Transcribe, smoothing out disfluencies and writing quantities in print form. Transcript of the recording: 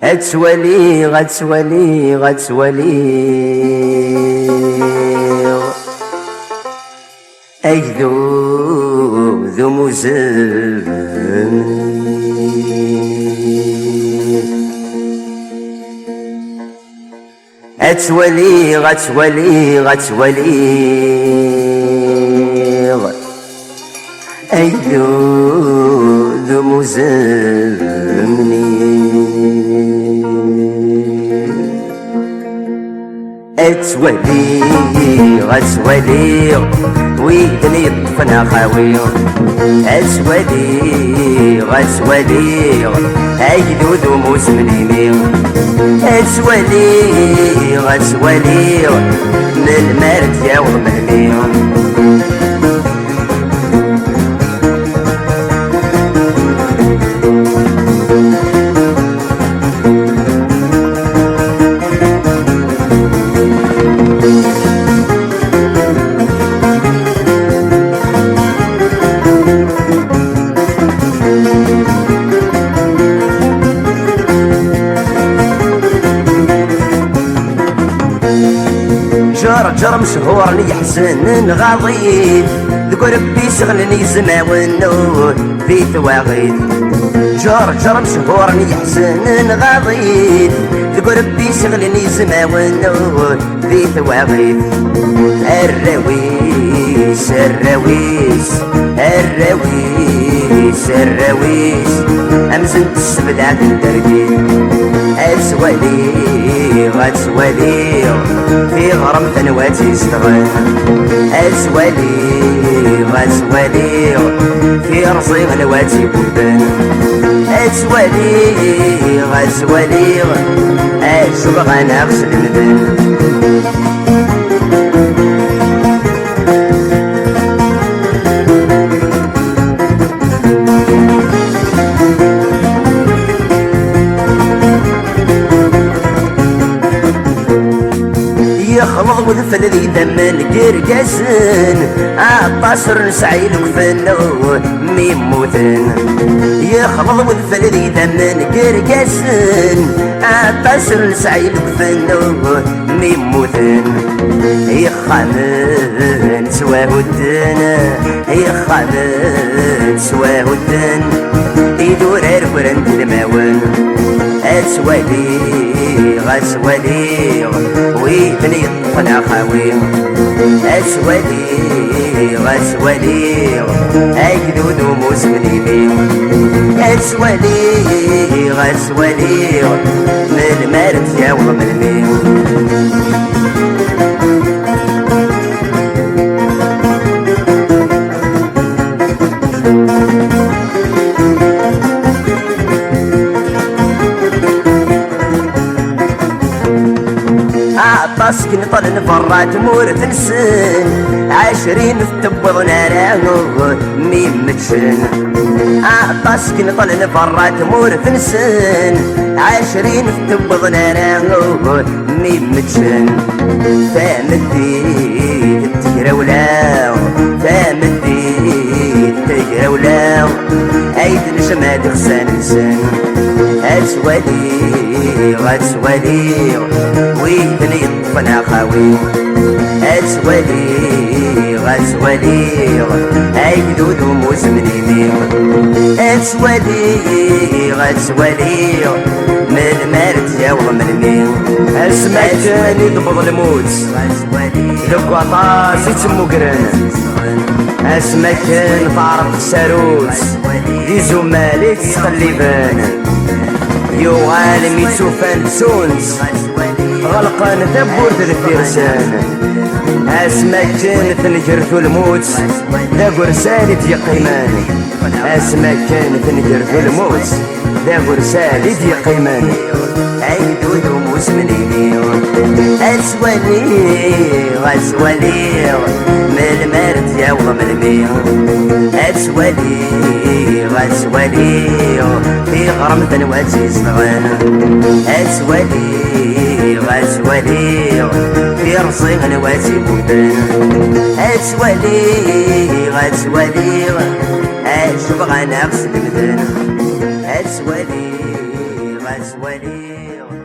أتواليغ أتواليغ أتواليغ أي ذو مزمن أتواليغ أتواليغ أتواليغ أي ذو مزمن أتواليغ أتواليغ ويدني يطفنا خاويغ أتواليغ أتواليغ أيدو ذو مسمنيميغ أتواليغ أتواليغ من المرد يا ومهميغ جرم شهورني يحسن غاضيد ذكو ربي شغلني زماون في ثواغيد جرم شهورني يحسن غاضيد ذكو ربي شغلني زماون في ثواغيد الرويس الرويس الرويس الرويس أمزنت السبلة الدرقيد أتواليغ أتواليغ في غرم ثنواتي استغل أتواليغ أتواليغ في رصي غلواتي بوبان أتواليغ أتواليغ أشوف غانا أغسل المدن يخلط وذفل ذي ثمن قرقسن عطاشر نسعي لكفن ميموتن يخلط وذفل ذي ثمن قرقسن عطاشر نسعي لكفن ميموتن يخامن سواهدن يخامن سواهدن يدور ورند الماون أتواليغ أتواليغ ويدني يطفنا خاويغ أتواليغ أتواليغ أيدو مسمنيميغ أتواليغ أتواليغ من المرد يا ومنميغ عطاسك نطل نفرات مورث نسن 20 تبض نارا ميم متشن عطاسك نطل نفرات مورث نسن 20 تبض نارا ميم متشن فامديت تجرى ولا فامديت تجرى ولا عيد نشماد غسان نسن أتواليغ أتواليغ ويدني يطفنا خاويغ أتواليغ أتواليغ أيدو ذو مسمنيميغ أتواليغ أتواليغ من المرد يا ومنميغ اسمك تاني ضبض الموت ذوك عطاس يتمو قرن اسمك نطارق الساروت دي زمالي تقلبان يو عالمي تشوفان تسونس غلقان ثبور الفرسان اسمك كانت نجرثو الموت ذا قرسالي تيقيمان اسمك كانت نجرثو الموت ذا قرسالي تيقيمان عيدو ذو مسمنيميغ أتواليغ أتواليغ من المرد يا ومنميغ أتواليغ أتواليغ في غرم ثنواتي صغان أتواليغ أتواليغ في رصي غنواتي بودان أتواليغ أتواليغ أشوف غناقص المدن أتواليغ أتواليغ